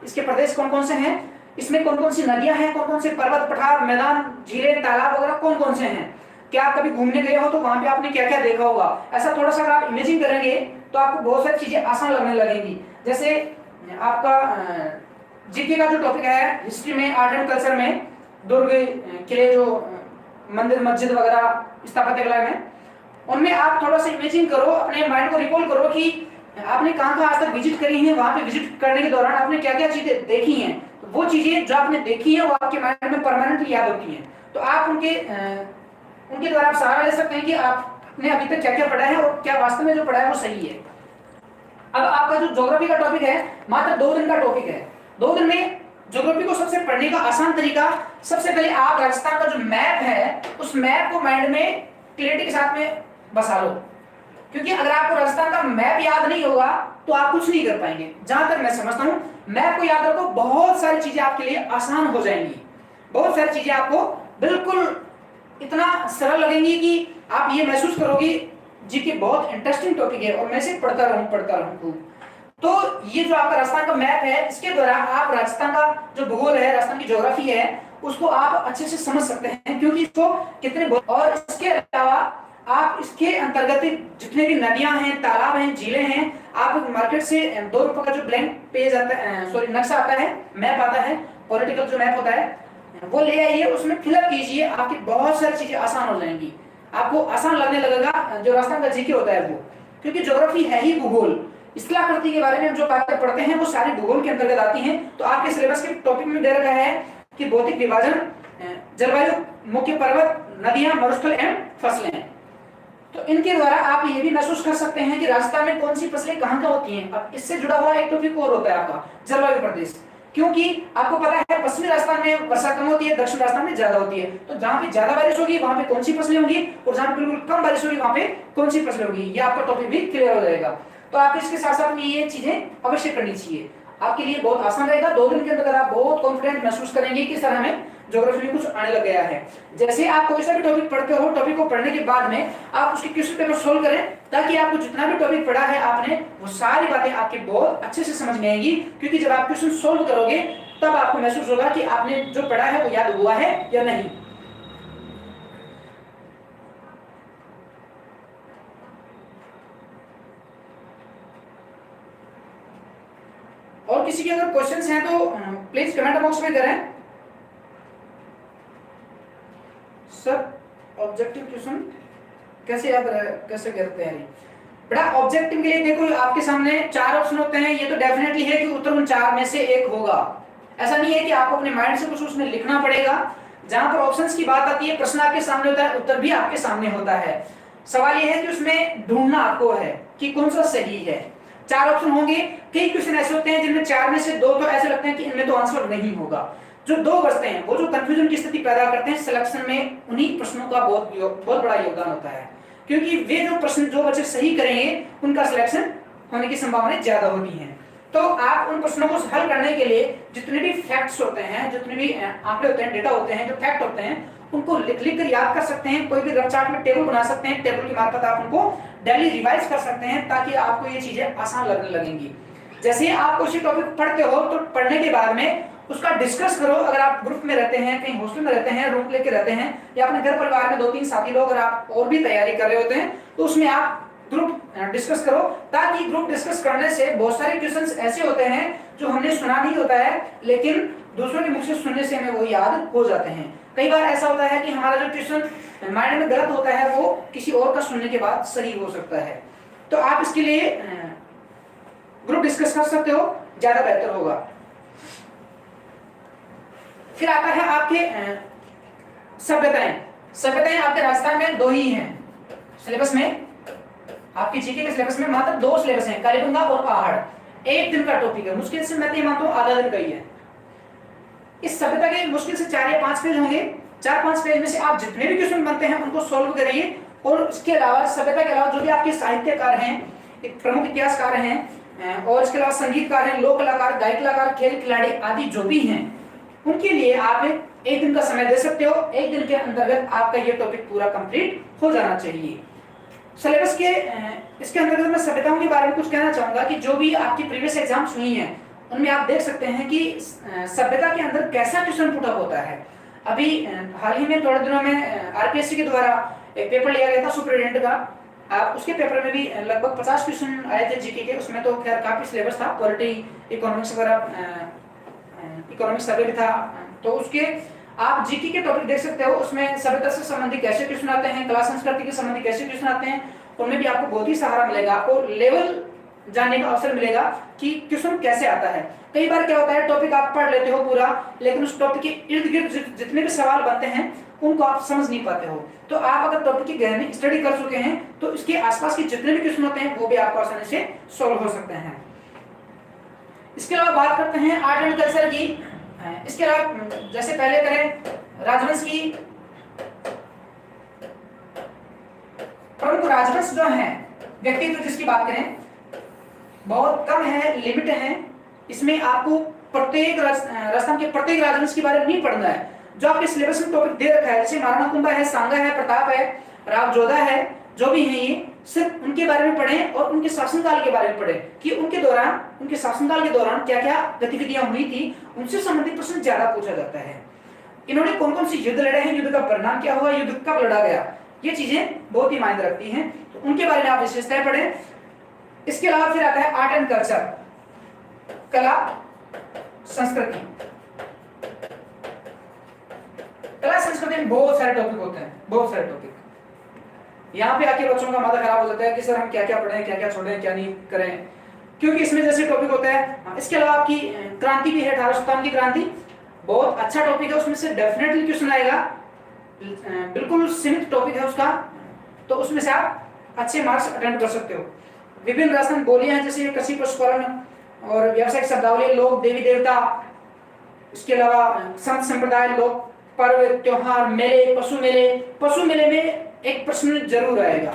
इसके प्रदेश कौन कौन से हैं, इसमें कौन कौन सी नदियां हैं, कौन कौन से पर्वत, पठार, मैदान, झीलें, तालाब वगैरह कौन कौन से हैं। क्या आप कभी घूमने गए हो तो वहां पे आपने क्या क्या देखा होगा। ऐसा थोड़ा सा अगर आप इमेजिन करेंगे तो आपको बहुत सारी चीजें आसान लगने लगेंगी। जैसे आपका जीके का जो टॉपिक है हिस्ट्री में, आर्ट एंड कल्चर में, दुर्ग, किले, जो मंदिर, मस्जिद वगैरह, स्थापत्य कला में, उनमें आप थोड़ा सा इमेजिन करो, अपने माइंड को रिकॉल करो कि आपने कहां आज तक विजिट करी है, वहां पे विजिट करने के दौरान आपने क्या क्या चीजें देखी हैं। तो वो चीजें जो आपने देखी है वो आपके माइंड में परमानेंटली याद होती हैं। तो आप उनके द्वारा आप सहारा ले सकते हैं कि आपने अभी तक क्या क्या पढ़ा है और क्या वास्तव में जो पढ़ा है वो सही है। अब आपका जो ज्योग्राफी का टॉपिक है मात्र 2 दिन का टॉपिक है। 2 दिन में ज्योग्राफी को सबसे पढ़ने का आसान तरीका, सबसे पहले आप राजस्थान का जो मैप है उस मैप को माइंड में क्लैरिटी के साथ में बसा लो, क्योंकि अगर आपको राजस्थान का मैप याद नहीं होगा तो आप कुछ नहीं कर पाएंगे। जहां तक मैं समझता हूं, मैप को याद रखो, बहुत सारी चीजें आपके लिए आसान हो जाएंगी। बहुत सारी चीजें आपको बिल्कुल इतना सरल लगेंगी कि आप ये महसूस करोगे जी कि बहुत इंटरेस्टिंग टॉपिक है और मैं इसे पढ़ता रहूं। तो ये जो आपका राजस्थान का मैप है, इसके द्वारा आप राजस्थान का जो भूगोल है, राजस्थान की ज्योग्राफी है, उसको आप अच्छे से समझ सकते हैं, क्योंकि इसको कितने, और इसके अलावा आप इसके अंतर्गत जितने भी नदियां हैं, तालाब हैं, झीलें हैं, आप मार्केट से 2 रुपए का जो ब्लैंक पेज आता है, नक्शा आता है, मैप आता है, पॉलिटिकल जो मैप होता है, वो ले आइए, उसमें फिलअप कीजिए, आपकी बहुत सारी चीजें आसान हो जाएंगी। आपको आसान लगने लगेगा जो राजस्थान का जीके होता है वो, क्योंकि ज्योग्राफी है ही भूगोल। स्थलाकृति के बारे में हम जो बातें पढ़ते हैं वो सारी भूगोल के अंतर्गत आती हैं। तो आपके सिलेबस के टॉपिक में दे रखा है कि भौतिक विभाजन, जलवायु, मुख्य पर्वत, नदियां, मरुस्थल एवं फसलें। तो इनके द्वारा आप ये भी महसूस कर सकते हैं कि राजस्थान में कौन सी फसलें कहाँ होती हैं। अब इससे जुड़ा हुआ एक टॉपिक और होता है आपका जलवायु प्रदेश, क्योंकि आपको पता है पश्चिमी राजस्थान में वर्षा कम होती है, दक्षिण राजस्थान में ज्यादा होती है। तो जहां पे ज्यादा बारिश होगी वहां पे कौन सी फसलें होंगी, और जहां पे बिल्कुल कम बारिश होगी वहां पे कौन सी फसलें होगी, ये आपका टॉपिक भी क्लियर हो जाएगा। तो आप इसके साथ साथ में ये चीजें अवश्य करनी चाहिए, आपके लिए बहुत आसान रहेगा। 2 दिन के अंदर आप बहुत कॉन्फिडेंट महसूस करेंगे कि सर हमें ज्योग्राफी में कुछ आने लग गया है। जैसे आप कोई सा भी टॉपिक पढ़ते हो, टॉपिक को पढ़ने के बाद में आप उसके क्वेश्चन पेपर सोल्व करें, ताकि आपको जितना भी टॉपिक पढ़ा है आपने, वो सारी बातें आपके बहुत अच्छे से समझ में आएंगी। क्योंकि जब आप क्वेश्चन सोल्व करोगे तब आपको महसूस होगा कि आपने जो पढ़ा है वो याद हुआ है या नहीं। और किसी के अगर क्वेश्चंस हैं तो प्लीज कमेंट बॉक्स में करें। सर ऑब्जेक्टिव क्वेश्चन कैसे करते हैं बेटा? ऑब्जेक्टिव के लिए देखो आपके सामने 4 ऑप्शन होते हैं। ये तो डेफिनेटली है कि उत्तर उन 4 में से एक होगा। ऐसा नहीं है कि आपको अपने माइंड से कुछ उसमें लिखना पड़ेगा। जहां पर ऑप्शंस की बात आती है, प्रश्न आपके सामने होता है, उत्तर भी आपके सामने होता है। सवाल ये है कि उसमें ढूंढना आपको है कि कौन सा सही है। 4 ऑप्शन होंगे। कई क्वेश्चन ऐसे होते हैं जिनमें 4 में से 2 तो ऐसे लगते हैं कि इनमें तो आंसर नहीं होगा। जो 2 बचते हैं वो जो कंफ्यूजन की स्थिति पैदा करते हैं सिलेक्शन में, उन्हीं प्रश्नों का बहुत बड़ा योगदान होता है। क्योंकि वे जो प्रश्न जो बच्चे सही करेंगे उनका सिलेक्शन होने की संभावनाएं ज्यादा होती हैं। तो आप उन प्रश्नों को हल करने के लिए जितने भी फैक्ट्स होते हैं, जितने भी आंकड़े होते हैं, डेटा होते हैं, जो फैक्ट होते हैं, उनको लिख कर याद कर सकते हैं। कोई भी रफ चार्ट में टेबल बना सकते हैं, टेबल की मार्फत आप उनको डेली रिवाइज कर सकते हैं, ताकि आपको ये चीजें आसान लगने लगेंगी। जैसे आप कोई टॉपिक पढ़ते हो तो पढ़ने के बाद में उसका डिस्कस करो। अगर आप ग्रुप में रहते हैं, कहीं हॉस्टल में रहते हैं, रूम लेके रहते हैं, या अपने घर परिवार में 2-3 साथी लोग अगर आप और भी तैयारी कर रहे होते हैं, तो उसमें आप ग्रुप डिस्कस करो। ताकि ग्रुप डिस्कस करने से बहुत सारे क्वेश्चंस ऐसे होते हैं जो हमने सुना नहीं होता है, लेकिन दूसरों के मुख से सुनने से हमें वो याद हो जाते हैं। कई बार ऐसा होता है कि हमारा जो क्वेश्चन माइंड में गलत होता है वो किसी और का सुनने के बाद सही हो सकता है। तो आप इसके लिए ग्रुप डिस्कस कर सकते हो, ज्यादा बेहतर होगा। फिर आता है आपके सभ्यताएं। सभ्यताएं आपके राजस्थान में 2 ही हैं सिलेबस में। आपके जीके के सिलेबस में मात्र 2 सिलेबस हैं, कालीगंगा और पहाड़। 1 दिन का टॉपिक है, मुश्किल से मैं तो ये मानता हूं आधा दिन का ही है। इस सभ्यता के मुश्किल से 4 या 5 पेज होंगे। 4-5 पेज में से आप जितने भी क्वेश्चन बनते हैं उनको सोल्व करिए। और इसके अलावा सभ्यता के अलावा जो भी आपके साहित्यकार हैं, एक प्रमुख इतिहासकार हैं, और इसके अलावा संगीतकार हैं, लोक कलाकार, गायक कलाकार, खेल खिलाड़ी आदि जो भी हैं, उनके लिए आप 1 दिन का समय दे सकते हो। 1 दिन के अंतर्गत आपका ये टॉपिक पूरा कंप्लीट हो जाना चाहिए। सिलेबस के इसके अंतर्गत मैं सभ्यताओं के बारे में कुछ कहना चाहूंगा कि जो भी आपकी प्रीवियस एग्जाम्स हुई हैं उनमें आप देख सकते हैं कि सभ्यता के अंदर कैसा क्वेश्चन पुट अप होता है। अभी हाल ही में थोड़े दिनों में आरपीएससी के द्वारा एक पेपर लिया गया था सुपरिटेंडेंट का। आप उसके पेपर में भी लगभग 50 क्वेश्चन आए थे जीके के। उसमें तो खैर काफी सिलेबस था, पॉलिटी, इकोनॉमिक्स वगैरह, इकोनॉमिक्स सर्वे भी था। तो उसके आप जीके के टॉपिक देख सकते हो, उसमें सभ्यता से संबंधित कैसे क्वेश्चन आते हैं, कला संस्कृति के संबंधित कैसे क्वेश्चन आते हैं, उनमें भी आपको बहुत ही सहारा मिलेगा, आपको लेवल जानने का अवसर मिलेगा कि क्वेश्चन कैसे आता है। कई बार क्या होता है, टॉपिक आप पढ़ लेते हो पूरा, लेकिन उस टॉपिक के इर्द गिर्द जितने भी सवाल बनते हैं उनको आप समझ नहीं पाते हो। तो आप अगर टॉपिक की गहरी स्टडी कर चुके हैं तो इसके आसपास के जितने भी क्वेश्चन होते हैं वो भी आपको आसानी से सॉल्व हो सकते हैं। इसके अलावा बात करते हैं आर्ट एंड कल्चर की। इसके अलावा जैसे पहले करें राजवंश की, प्रमुख राजवंश जो है, व्यक्तित्व जिसकी बात करें बहुत कम है, लिमिट है। इसमें आपको प्रत्येक राजस्थान के प्रत्येक राजवंश के बारे में नहीं पढ़ना है। जो आपके सिलेबस में टॉपिक दे रखा है, जैसे महाराणा कुंभा है, सांगा है, प्रताप है, राव जोधा है, जो भी है ये सिर्फ उनके बारे में पढ़ें और उनके शासनकाल के बारे में पढ़ें कि उनके शासनकाल के दौरान क्या क्या गतिविधियां हुई थी, उनसे संबंधित प्रश्न ज्यादा पूछा जाता है। इन्होंने कौन कौन से युद्ध लड़े हैं, युद्ध का परिणाम क्या हुआ, युद्ध कब लड़ा गया, ये चीजें बहुत ही मायने रखती हैं। तो उनके बारे में आप विशेषताएं पढ़ें। इसके अलावा फिर आता है आर्ट एंड कल्चर, कला संस्कृति। कला संस्कृति में बहुत सारे टॉपिक होते हैं, बहुत सारे टॉपिक। यहाँ पे आके बच्चों का माथा खराब हो जाता है कि सर हम क्या क्या पढ़ें, क्या क्या छोड़ें, क्या नहीं करें, क्योंकि इसमें जैसे टॉपिक होता है। इसके अलावा आपकी क्रांति भी है, 1857 की क्रांति, बहुत अच्छा टॉपिक है, उसमें से डेफिनेटली क्वेश्चन आएगा, बिल्कुल सीमित टॉपिक है उसका, तो उसमें से आप अच्छे मार्क्स अटेंड कर सकते हो। विभिन्न राजस्थान बोलियां हैं जैसे कृषि, पशुपालन और व्यावसायिक शब्दावली, लोक, देवी देवता। इसके अलावा संत संप्रदाय, लोक पर्व, त्योहार, मेले, पशु मेले। पशु मेले में एक प्रश्न जरूर आएगा।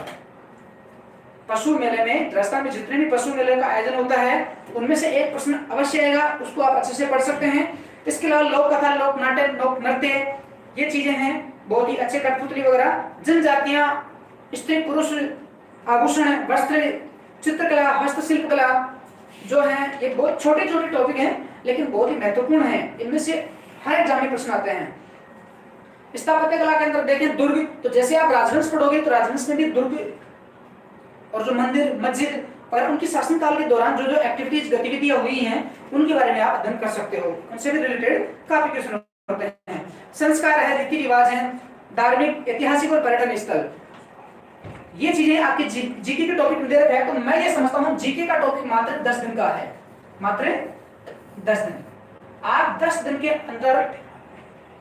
पशु मेले में, राजस्थान में जितने भी पशु मेले का आयोजन होता है उनमें से एक प्रश्न अवश्य आएगा, उसको आप अच्छे से पढ़ सकते हैं। इसके अलावा लोक कथा, लोक नाट्य, लोक नृत्य, ये चीजें हैं बहुत ही अच्छे, कठपुतली वगैरह। जनजातियां, स्त्री पुरुष, आभूषण, वस्त्र, चित्रकला, हस्तशिल्प कला जो है, ये बहुत छोटे छोटे टॉपिक हैं लेकिन बहुत ही महत्वपूर्ण हैं। इनमें से हर एग्जाम में प्रश्न आते हैं। स्थापत्य कला के अंदर देखें दुर्ग, तो जैसे आप राजवंश पढ़ोगे तो राजवंश में भी दुर्ग और जो मंदिर, मस्जिद और उनकी शासनकाल के दौरान जो जो एक्टिविटीज, गतिविधियां हुई हैं उनके बारे में आप अध्ययन कर सकते हो। उनसे भी रिलेटेड काफी क्वेश्चन होते हैं। संस्कार है, रीति रिवाज है, धार्मिक, ऐतिहासिक और पर्यटन स्थल, ये चीजें आपके जीके के टॉपिक में दे रखा है। तो मैं ये समझता हूँ जीके का टॉपिक मात्र 10 दिन का है, मात्र 10 दिन। आप 10 दिन के अंदर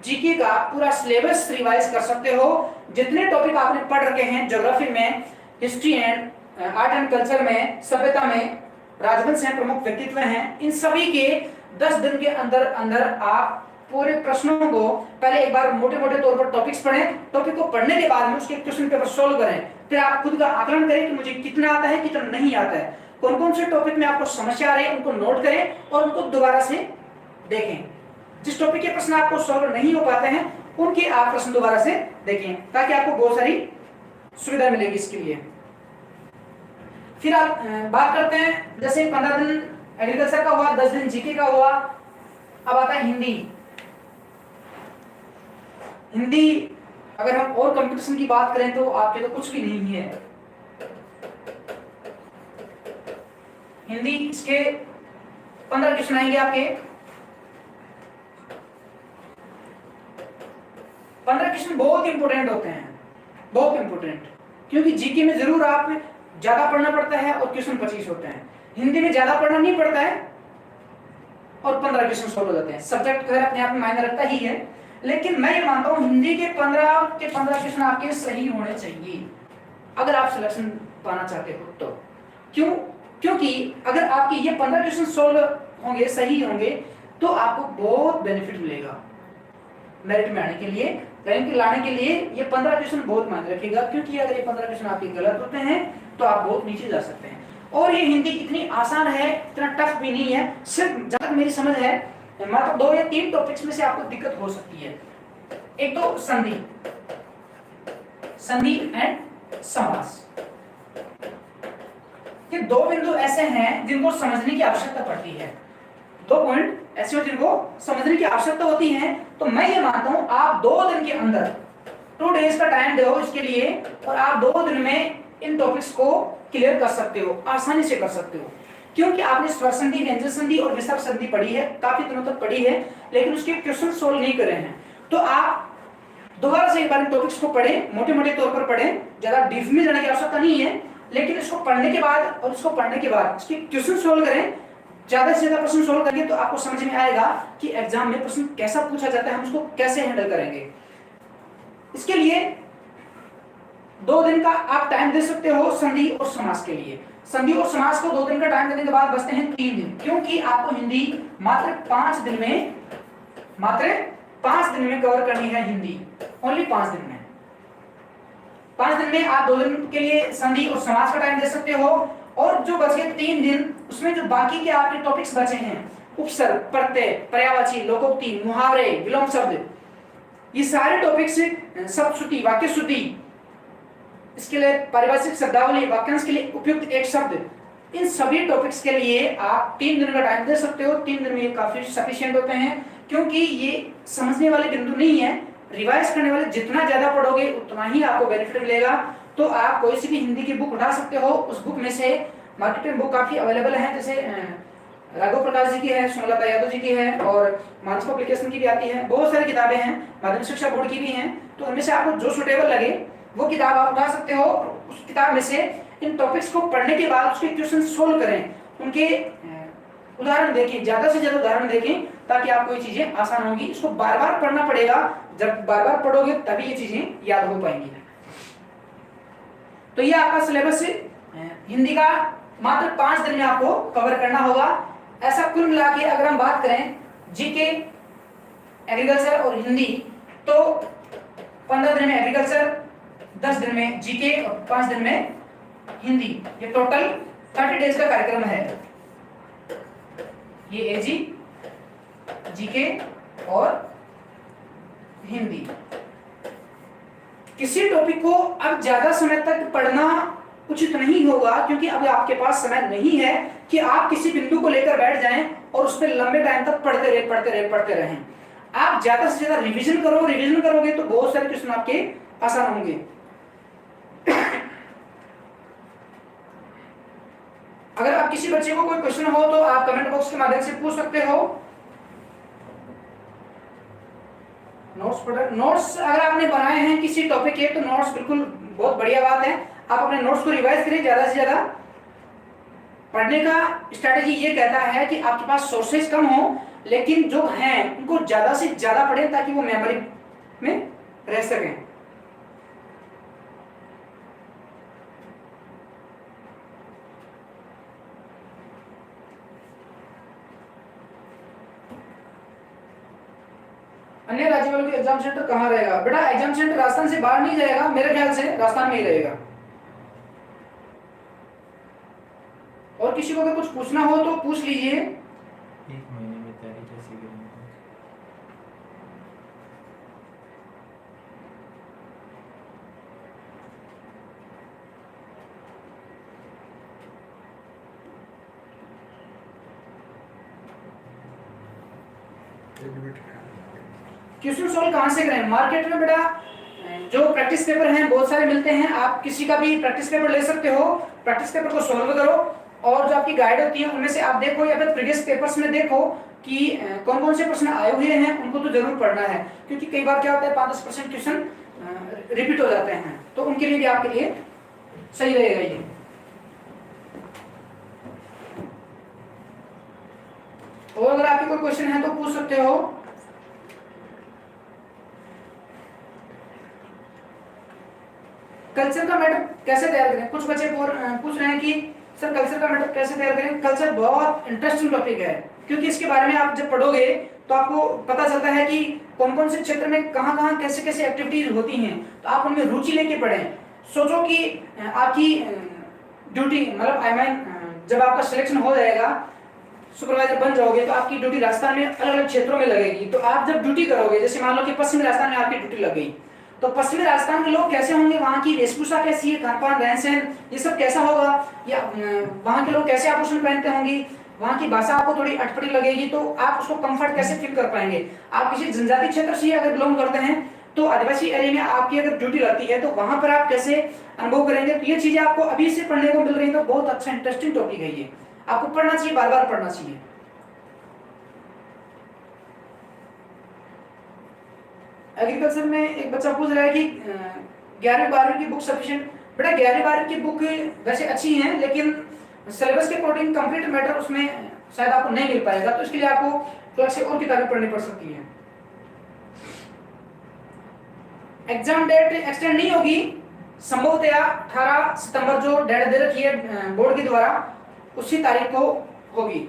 जीके का पूरा सिलेबस रिवाइज कर सकते हो। जितने टॉपिक आपने पढ़ रखे हैं, ज्योग्राफी में, history and art and culture में, सभ्यता में, राजवंश हैं, प्रमुख व्यक्तित्व हैं, इन सभी के 10 दिन के अंदर अंदर आप पूरे प्रश्नों को पहले एक बार मोटे मोटे तौर पर टॉपिक्स पढ़ें। टॉपिक को पढ़ने के बाद में उसके क्वेश्चन पेपर सोल्व करें। फिर आप खुद का आकलन करें कि मुझे कितना आता है, कितना नहीं आता है, कौन कौन से टॉपिक में आपको समस्या आ रही है, उनको नोट करें और उनको दोबारा से देखें। जिस टॉपिक के प्रश्न आपको सॉल्व नहीं हो पाते हैं उनके आप प्रश्न दोबारा से देखें, ताकि आपको बहुत सारी सुविधा मिलेगी इसके लिए। फिर आप बात करते हैं, जैसे 15 दिन एग्रीकल्चर का हुआ, 10 दिन जीके का हुआ। अब आता है हिंदी। हिंदी अगर हम और कंपटीशन की बात करें तो आपके तो कुछ भी नहीं है। हिंदी इसके 15 क्वेश्चन आएंगे आपके। 15 क्वेश्चन बहुत इंपोर्टेंट होते हैं, बहुत इंपोर्टेंट, क्योंकि जीके में जरूर आप ज्यादा पढ़ना पड़ता है और क्वेश्चन 25 होते हैं। हिंदी में ज्यादा पढ़ना नहीं पड़ता है और 15 क्वेश्चन सॉल्व हो जाते हैं। सब्जेक्ट अपने आप में मायने रखता ही है, लेकिन मैं ये मानता हूँ हिंदी के 15 क्वेश्चन आपके सही होने चाहिए अगर आप सिलेक्शन पाना चाहते हो तो। क्यों? क्योंकि अगर आपके ये 15 क्वेश्चन सॉल्व होंगे, सही होंगे, तो आपको बहुत बेनिफिट मिलेगा मेरिट में आने के लिए, रैंक लाने के लिए। ये 15 क्वेश्चन बहुत मायने रखेगा, क्योंकि अगर ये 15 क्वेश्चन आपके गलत होते हैं तो आप बहुत नीचे जा सकते हैं। और ये हिंदी इतनी आसान है, इतना टफ भी नहीं है। सिर्फ जहां तक मेरी समझ है मात्र 2 या 3 टॉपिक्स में से आपको दिक्कत हो सकती है। एक तो संधि, संधि एंड समास, ये 2 बिंदु ऐसे हैं जिनको समझने की आवश्यकता पड़ती है। दो पॉइंट ऐसे हो जिनको समझने की आवश्यकता होती है। तो मैं ये मानता हूं आप 2 दिन के अंदर 2 डेज का टाइम दो इसके लिए, और आप 2 दिन में इन टॉपिक्स को क्लियर कर सकते हो, आसानी से कर सकते हो। क्योंकि आपने स्वर संधि, व्यंजन संधि और विसर्ग संधि पढ़ी है, काफी दिनों तक पढ़ी है, लेकिन उसके क्वेश्चन सोल्व नहीं करे हैं। तो आप दोबारा से एक बार इन टॉपिक्स को पढ़ें, मोटे मोटे तौर पर पढ़ें, ज्यादा डीप में जाने की आवश्यकता नहीं है, लेकिन इसको पढ़ने के बाद और इसको पढ़ने के बाद इसके क्वेश्चन सोल्व करें। ज्यादा से ज्यादा प्रश्न सोल्व करेंगे तो आपको समझ में आएगा कि एग्जाम में प्रश्न कैसा पूछा जाता है, हम उसको कैसे हैंडल करेंगे। इसके लिए 2 दिन का आप टाइम दे सकते हो संधि और समास के लिए। संधि और समास को 2 दिन का टाइम देने के बाद बचते हैं 3 दिन, क्योंकि आपको हिंदी मात्र 5 दिन में कवर करनी है। हिंदी ओनली 5 दिन में। 5 दिन में आप 2 दिन के लिए संधि और समास का टाइम दे सकते हो, और जो बचे 3 दिन उसमें जो बाकी के आपके टॉपिक्स बचे हैं, उपसर्ग, प्रत्यय, पर्यायवाची, लोकोक्ति, मुहावरे, विलोम शब्द, ये सारे टॉपिक्स, शब्द शुद्धि, वाक्य शुद्धि, इसके लिए पारिभाषिक शब्दावली, वाक्यांश के लिए उपयुक्त एक शब्द, इन सभी टॉपिक्स के लिए आप 3 दिन का टाइम दे सकते हो। 3 दिन में ये काफी सफिशिएंट होते हैं, क्योंकि ये समझने वाले बिंदु नहीं है। रिवाइज करने वाले जितना ज्यादा पढ़ोगे उतना ही आपको बेनिफिट मिलेगा। तो आप कोई सी भी हिंदी की बुक उठा सकते हो, उस बुक में से मार्केट में बुक काफी अवेलेबल है, जैसे राघव प्रकाश जी की है, सुमलता यादव जी की है, और मानस पब्लिकेशन की भी आती है, बहुत सारी किताबें हैं, माध्यमिक शिक्षा बोर्ड की भी हैं। तो उनमें से आपको जो सुटेबल लगे वो किताब आप उठा सकते हो। उस किताब में से इन टॉपिक्स को पढ़ने के बाद उसके क्वेश्चन सोल्व करें, उनके उदाहरण देखें, ज्यादा से ज्यादा उदाहरण देखें, ताकि आपको ये चीजें आसान होंगी। इसको बार बार पढ़ना पड़ेगा, जब बार बार पढ़ोगे तभी ये चीजें याद हो पाएंगी। तो ये आपका सिलेबस हिंदी का मात्र 5 दिन में आपको कवर करना होगा। ऐसा कुल मिला के अगर हम बात करें जीके, एग्रीकल्चर और हिंदी, तो 15 दिन में एग्रीकल्चर, 10 दिन में जीके और 5 दिन में हिंदी, ये टोटल 30 डेज का कार्यक्रम है। ये एजी, जीके और हिंदी। किसी टॉपिक को अब ज्यादा समय तक पढ़ना उचित नहीं होगा, क्योंकि अब आपके पास समय नहीं है कि आप किसी बिंदु को लेकर बैठ जाएं और उस पर लंबे टाइम तक पढ़ते रहें। आप ज्यादा से ज्यादा रिवीजन करो, रिवीजन करोगे तो बहुत सारे क्वेश्चन आपके आसान होंगे। अगर आप किसी बच्चे को कोई क्वेश्चन हो तो आप कमेंट बॉक्स के माध्यम से पूछ सकते हो। नोट्स अगर आपने बनाए हैं किसी टॉपिक के, तो नोट्स बिल्कुल बहुत बढ़िया बात है। आप अपने नोट्स को रिवाइज करें ज्यादा से ज्यादा। पढ़ने का स्ट्रेटेजी ये कहता है कि आपके पास सोर्सेज कम हो, लेकिन जो हैं उनको ज्यादा से ज्यादा पढ़ें, ताकि वो मेमोरी में रह सकें। अन्य राज्य वालों के एग्जाम सेंटर कहाँ रहेगा? बेटा एग्जाम सेंटर राजस्थान से बाहर नहीं जाएगा, मेरे ख्याल से राजस्थान में ही रहेगा। और किसी को अगर कुछ पूछना हो तो पूछ लीजिए। 1 महीने में तैयारी कैसे करेंगे? क्वेश्चन सॉल्व कहाँ से करें? मार्केट में बेटा जो प्रैक्टिस पेपर हैं बहुत सारे मिलते हैं, आप किसी का भी प्रैक्टिस पेपर ले सकते हो, प्रैक्टिस पेपर को सॉल्व करो, और जो आपकी गाइड होती है उनमें से आप देखो, या फिर प्रीवियस पेपर्स में देखो कि कौन कौन से प्रश्न आए हुए हैं, उनको तो जरूर पढ़ना है, क्योंकि कई बार क्या होता है 5-10% क्वेश्चन रिपीट हो जाते हैं, तो उनके लिए भी आपके लिए सही रहेगा ये। और अगर आपके कोई क्वेश्चन है तो पूछ सकते हो। कल्चर का मैटर कैसे तैयार करें? कुछ बच्चे पूछ रहे हैं कि सर कल्चर का मैटर कैसे तैयार करें? कल्चर बहुत इंटरेस्टिंग टॉपिक है, क्योंकि इसके बारे में आप जब पढ़ोगे तो आपको पता चलता है कि कौन कौन से क्षेत्र में कहाँ कहाँ कैसे कैसे एक्टिविटीज होती हैं, तो आप उनमें रुचि लेके पढ़ें। सोचो कि आपकी ड्यूटी, मतलब आई मीन जब आपका सिलेक्शन हो जाएगा, सुपरवाइजर बन जाओगे, तो आपकी ड्यूटी राजस्थान में अलग अलग क्षेत्रों में लगेगी। तो आप जब ड्यूटी करोगे, जैसे मान लो कि पश्चिमी राजस्थान में आपकी ड्यूटी लग गई, तो पश्चिमी राजस्थान के लोग कैसे होंगे, वहाँ की वेशभूषा कैसी है, खान पान, रहन सहन, ये सब कैसा होगा, या वहाँ के लोग कैसे आभूषण पहनते होंगे, वहाँ की भाषा आपको थोड़ी अटपटी लगेगी, तो आप उसको कंफर्ट कैसे फील कर पाएंगे। आप किसी जनजाति क्षेत्र से अगर बिलोंग करते हैं तो आदिवासी एरिया में आपकी अगर ड्यूटी रहती है तो वहां पर आप कैसे अनुभव करेंगे। तो ये चीजें आपको अभी से पढ़ने को मिल रही है, तो बहुत अच्छा इंटरेस्टिंग टॉपिक है ये, आपको पढ़ना चाहिए, बार बार पढ़ना चाहिए। एग्रीकल्चर में एक बच्चा पूछ रहा है कि 11वीं 12वीं की बुक सफिशिएंट। बेटा 11वीं 12वीं की बुक वैसे अच्छी हैं, लेकिन सिलेबस के अकॉर्डिंग कंप्लीट मैटर उसमें शायद आपको नहीं मिल पाएगा, तो इसके लिए आपको अलग से और किताबें पढ़नी पड़ सकती हैं। एग्जाम डेट एक्सटेंड नहीं होगी, संभवतया 18 सितंबर जो डेट दे रखी है बोर्ड के द्वारा, उसी तारीख को होगी।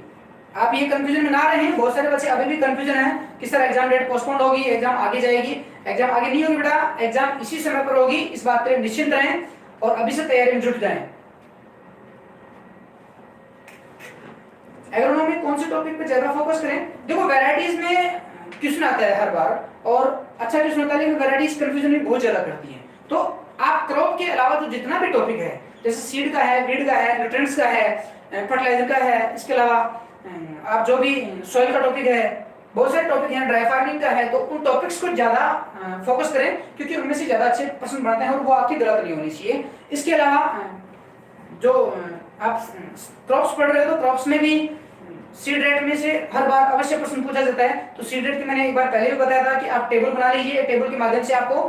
आप ये कंफ्यूजन में ना रहें, बहुत सारे बच्चे अभी भी कंफ्यूजन है कि सर एग्जाम डेट पोस्टपोन्ड होगी, एग्जाम आगे जाएगी। एग्जाम आगे नहीं होगी बेटा, एग्जाम इसी समय पर होगी, इस बात पर निश्चिंत रहें और अभी से तैयारी में जुट जाएं। एग्रोनॉमी कौन से टॉपिक पे ज्यादा फोकस करें। देखो वैरायटीज में क्वेश्चन आता है हर बार, और अच्छा क्वेश्चन होता है, लेकिन वैरायटीज कंफ्यूजन भी बहुत ज्यादा करती हैं। तो आप क्रॉप के अलावा जो जितना भी टॉपिक है, जैसे सीड का है, वीड का है, न्यूट्रिएंट्स का है, फर्टिलाइजर का है, इसके अलावा आप जो भी सॉइल का टॉपिक है, बहुत सारे टॉपिक हैं, ड्राई फार्मिंग का है, तो उन टॉपिक्स को ज्यादा फोकस करें, क्योंकि उनमें से ज्यादा अच्छे प्रश्न बनते हैं और वो आपकी गलत नहीं होनी चाहिए। इसके अलावा जो आप क्रॉप्स पढ़ रहे हो तो क्रॉप्स में भी सीड रेट में से हर बार अवश्य प्रश्न पूछा जाता है। तो सीड रेट की मैंने एक बार पहले भी बताया था कि आप टेबल बना लीजिए, टेबल के माध्यम से आपको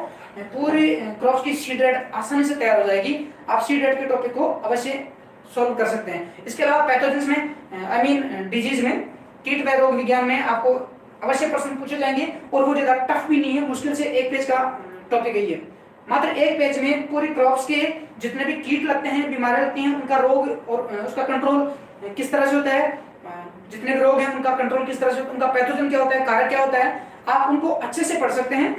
पूरी क्रॉप्स की सीड रेट आसानी से तैयार हो जाएगी। आप सीड रेट के टॉपिक को अवश्य सॉल्व कर सकते हैं। इसके अलावा पैथोजेंस में आई मीन डिजीज में, कीट व रोग विज्ञान में आपको अवश्य प्रश्न पूछे जाएंगे, और वो ज्यादा टफ भी नहीं है, मुश्किल से 1 पेज का टॉपिक है ये। मात्र 1 पेज में पूरी क्रॉप्स के जितने भी कीट लगते हैं, बीमारियां लगती हैं, उनका रोग और उसका कंट्रोल किस तरह से होता है, जितने भी रोग हैं उनका कंट्रोल किस तरह से, उनका पैथोजन क्या होता है, कारक क्या होता है, आप उनको अच्छे से पढ़ सकते हैं।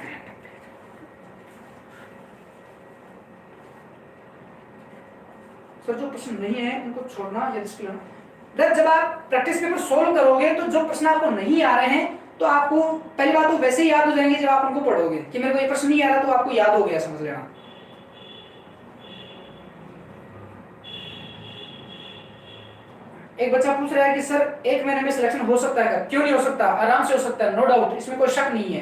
सर जो प्रश्न नहीं है उनको छोड़ना या डिस्क्लेम। जब आप प्रैक्टिस पेपर सोल्व करोगे तो जो प्रश्न आपको नहीं आ रहे हैं, तो आपको पहली बात तो वैसे ही याद हो जाएंगे जब आप उनको पढ़ोगे कि मेरे को ये प्रश्न नहीं आ रहा, तो आपको याद हो गया, समझ लेना। एक बच्चा पूछ रहा है कि सर 1 महीने में सिलेक्शन हो सकता है क्या? क्यों नहीं हो सकता, आराम से हो सकता है, नो डाउट, इसमें कोई शक नहीं है,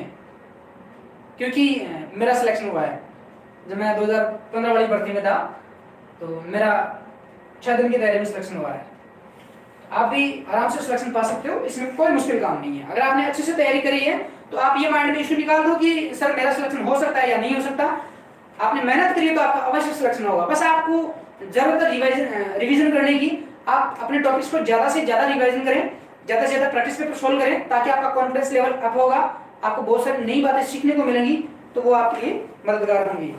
क्योंकि मेरा सिलेक्शन हुआ है। जब मैं 2015 वाली भर्ती में था तो मेरा 6 दिन की तैयारी में सिलेक्शन हुआ है। आप भी आराम से सिलेक्शन पा सकते हो, इसमें कोई मुश्किल काम नहीं है। अगर आपने अच्छे से तैयारी करी है तो आप ये माइंड में इशू निकाल दो कि सर मेरा सिलेक्शन हो सकता है या नहीं हो सकता। आपने मेहनत करी है तो आपका अवश्य सिलेक्शन होगा। बस आपको जरूरत है रिवीजन करने की। आप अपने टॉपिक्स को ज्यादा से ज्यादा रिवाइजन करें, ज्यादा से ज्यादा प्रैक्टिस पेपर सोल्व करें, ताकि आपका कॉन्फिडेंस लेवल अप होगा, आपको बहुत सारी नई बातें सीखने को मिलेंगी, तो वो आपके लिए मददगार होंगी।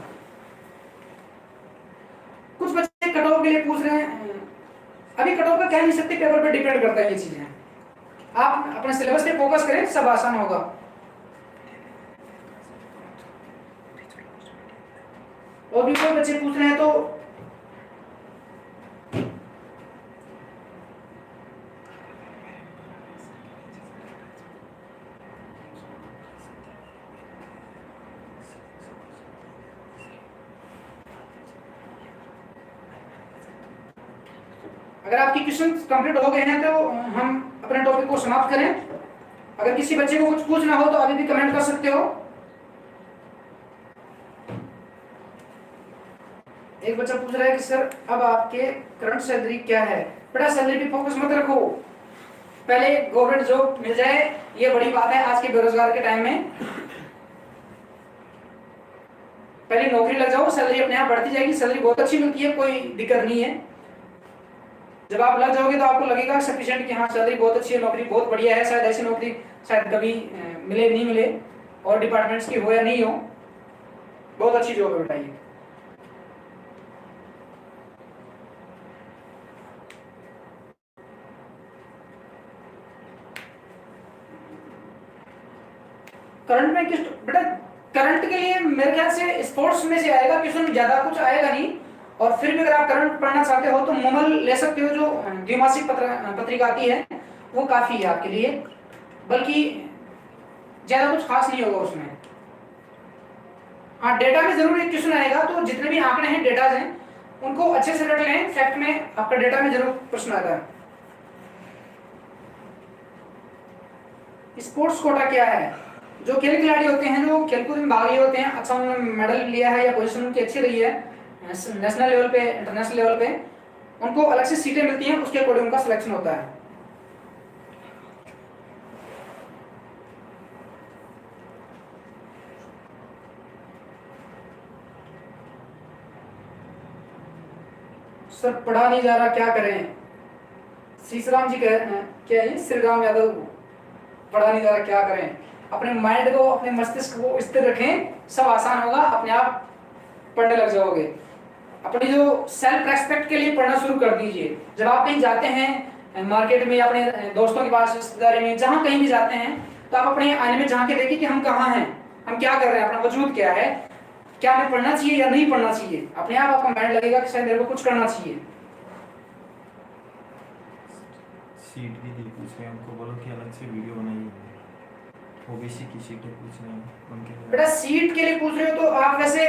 कुछ बच्चे कट ऑफ के लिए पूछ रहे हैं, अभी कट ऑफ का कह नहीं सकते, पेपर पे डिपेंड करता है ये चीजें। आप अपने सिलेबस पे फोकस करें, सब आसान होगा। और भी कोई बच्चे पूछ रहे हैं तो अगर आपकी क्वेश्चन कंप्लीट हो गए हैं तो हम अपने टॉपिक को समाप्त करें। अगर किसी बच्चे को कुछ पूछना हो तो अभी भी कमेंट कर सकते हो। एक बच्चा पूछ रहा है कि सर अब आपके करंट सैलरी क्या है। बेटा सैलरी पे फोकस मत रखो, पहले गवर्नमेंट जॉब मिल जाए, ये बड़ी बात है आज के बेरोजगार के टाइम में। पहले नौकरी लग जाओ, सैलरी अपने आप बढ़ती जाएगी, सैलरी बहुत अच्छी मिलती है, कोई दिक्कत नहीं है। जब आप लग जाओगे तो आपको लगेगा सफिशिएंट कि हाँ सैलरी बहुत अच्छी है, नौकरी बहुत बढ़िया है। शायद ऐसी नौकरी शायद कभी मिले नहीं मिले, और डिपार्टमेंट्स की हो या नहीं हो, बहुत अच्छी जॉब है बेटा ये। करंट में किस बेटा, करंट के लिए मेरे ख्याल से स्पोर्ट्स में से आएगा क्वेश्चन, ज्यादा कुछ आएगा नहीं। और फिर भी अगर आप करंट पढ़ना चाहते हो तो मोमल ले सकते हो, जो द्विमासिक पत्रिका आती है, वो काफी है आपके लिए, बल्कि ज्यादा कुछ खास नहीं होगा उसमें। हाँ डेटा में जरूर एक क्वेश्चन आएगा, तो जितने भी आंकड़े हैं, डेटाज हैं, उनको अच्छे से रट लें। फैक्ट में आपका डेटा में जरूर प्रश्न आता है। स्पोर्ट्स कोटा क्या है? जो खेल खिलाड़ी होते हैं, जो खेलकूद में भाग लिए होते हैं, अच्छा उन्होंने मेडल लिया है या पोजीशन उनकी अच्छी रही है नेशनल लेवल पे, इंटरनेशनल लेवल पे, उनको अलग से सीटें मिलती हैं, उसके अकॉर्डिंग उनका सिलेक्शन होता है। सर पढ़ा नहीं जा रहा, क्या करें? सीसराम जी कह रहे हैं, क्या है श्री राम यादव, पढ़ा नहीं जा रहा क्या करें? अपने माइंड को, अपने मस्तिष्क को स्थिर रखें, सब आसान होगा, अपने आप पढ़ने लग जाओगे। अपनी जो सेल्फ रेस्पेक्ट के लिए पढ़ना शुरू कर दीजिए। जब आप कहीं जाते हैं मार्केट में, अपने दोस्तों के पास, रिश्तेदारी में, जहाँ कहीं भी जाते हैं, तो आप अपने आईने में झांक के देखिए कि हम कहाँ हैं, हम क्या कर रहे हैं, अपना वजूद क्या है, क्या हमें पढ़ना चाहिए या नहीं पढ़ना चाहिए। अपने आप आपका माइंड लगेगा कि शायद मेरे को कुछ करना चाहिए। सीट भी दी पूछ रहे हैं, हमको बोलो कि अलग से वीडियो बनाइए, ओबीसी की सीटें पूछ रहे हैं उनके। बेटा सीट के लिए पूछ रहे हो तो आप वैसे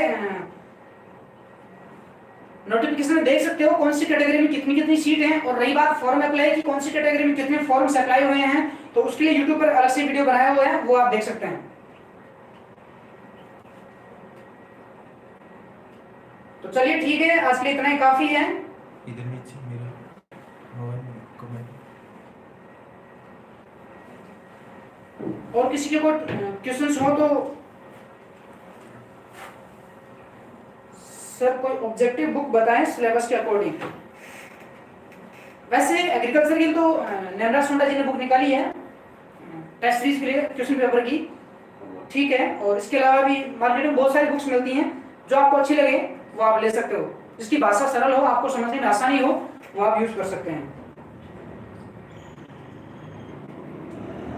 नोटिफिकेशन में देख सकते हो कौन सी कैटेगरी में कितनी कितनी सीट हैं। और रही बात फॉर्म अप्लाई की, कौन सी कैटेगरी में कितने फॉर्म्स अप्लाई हुए हैं, तो उसके लिए यूट्यूब पर अलग से वीडियो बनाया हुआ है, वो आप देख सकते हैं। तो चलिए ठीक है, आज के लिए इतना ही काफी है। इधर नीचे मेरा मोबाइल में कमेंट। और किसी के कोई क्वेश्चंस हो तो सर कोई ऑब्जेक्टिव बुक बताएं सिलेबस के अकॉर्डिंग। वैसे एग्रीकल्चर की तो नेमरा सुंडा जी ने बुक निकाली है टेस्ट सीरीज के लिए, क्वेश्चन पेपर की, ठीक है। और इसके अलावा भी मार्केट में बहुत सारी बुक्स मिलती हैं, जो आपको अच्छी लगे वो आप ले सकते हो, जिसकी भाषा सरल हो, आपको समझने में आसानी हो, वो आप यूज कर सकते हैं।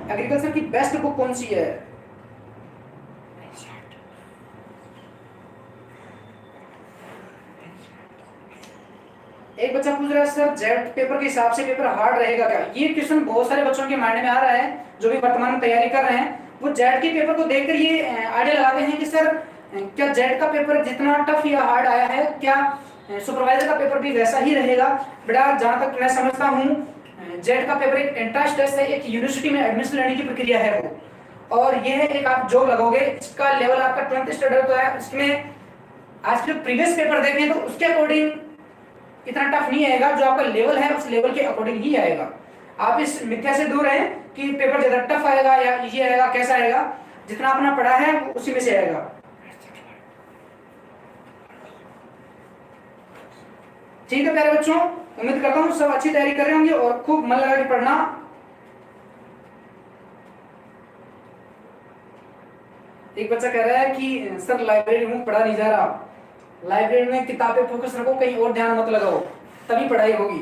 एग्रीकल्चर की बेस्ट बुक कौन सी है? एक बच्चा पूछ रहा है सर जेट पेपर के हिसाब से पेपर हार्ड रहेगा क्या? ये क्वेश्चन बहुत सारे बच्चों के माइंड में आ रहा है, जो भी वर्तमान में तैयारी कर रहे हैं। वो जेट के पेपर को देखकर ये आइडिया लगाते हैं कि सर क्या जेट का पेपर जितना टफ या हार्ड आया है, क्या सुपरवाइजर का पेपर भी वैसा ही रहेगा? बेटा जहां तक मैं समझता हूँ जेट का पेपर एक एंट्रेंस टेस्ट है, एक यूनिवर्सिटी में एडमिशन लेने की प्रक्रिया है वो, और यह एक आप जॉब लगोगे, इसका लेवल आपका 20 स्टैंडर्ड तो है। इसमें आज के प्रीवियस पेपर देखें तो उसके अकॉर्डिंग इतना टफ नहीं आएगा, जो आपका लेवल है उस लेवल के अकॉर्डिंग ही आएगा। आप इस मिथ्या से दूर रहें कि पेपर ज्यादा टफ आएगा या इजी आएगा, कैसा आएगा, जितना आपने पढ़ा है उसी में से आएगा। ठीक है प्यारे बच्चों, उम्मीद करता हूँ सब अच्छी तैयारी कर रहे होंगे और खूब मन लगा के पढ़ना। एक बच्चा कह रहा है कि सर लाइब्रेरी में पढ़ा नहीं जा रहा। लाइब्रेरी में किताबें फोकस रखो, कहीं और ध्यान मत लगाओ, तभी पढ़ाई होगी।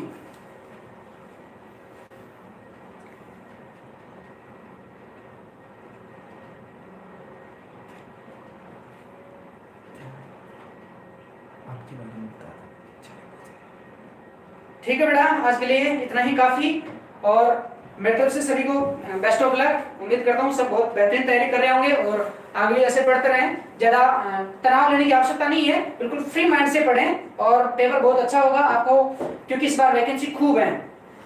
आपकी बारे में बता। ठीक है बेटा, आज के लिए इतना ही काफी, और मेरी तरफ से सभी को बेस्ट ऑफ लक। उम्मीद करता हूँ सब बहुत बेहतरीन तैयारी कर रहे होंगे और आगे ऐसे पढ़ते रहें। ज्यादा तनाव लेने की आवश्यकता नहीं है, बिल्कुल फ्री माइंड से पढ़ें और पेपर बहुत अच्छा होगा आपको, क्योंकि इस बार वैकेंसी खूब है।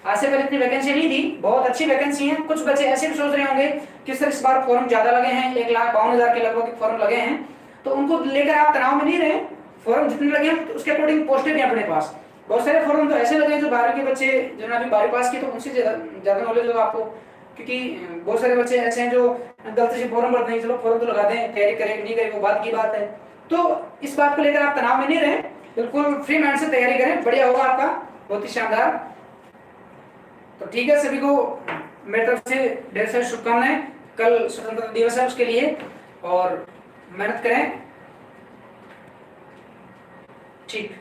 आज से पहले इतनी वैकेंसी नहीं थी, बहुत अच्छी वैकेंसी है। कुछ बच्चे ऐसे भी सोच रहे होंगे कि सर इस बार फॉर्म ज्यादा लगे हैं, 1,52,000 के लगभग फॉर्म लगे हैं, तो उनको लेकर आप तनाव में नहीं रहे। फॉर्म जितने लगे हैं उसके अकॉर्डिंग पोस्टें भी अपने पास। बहुत सारे फॉर्म तो ऐसे लगे हैं जो 12वीं के बच्चे जिन्होंने अभी 12वीं पास की, तो उनसे ज्यादा नॉलेज होगा आपको, क्योंकि बहुत सारे बच्चे ऐसे हैं जो गलती से फॉर्म भरते हैं, चलो फॉर्म तो लगा दें, तैयारी करें नहीं करें वो बात की बात है। तो इस बात को लेकर आप तनाव में नहीं रहे, बिल्कुल फ्री माइंड से तैयारी करें, बढ़िया होगा आपका, बहुत ही शानदार। तो ठीक है, सभी को मेरी तरफ से ढेर सारी शुभकामनाएं। कल स्वतंत्रता दिवस है, उसके लिए और मेहनत करें। ठीक।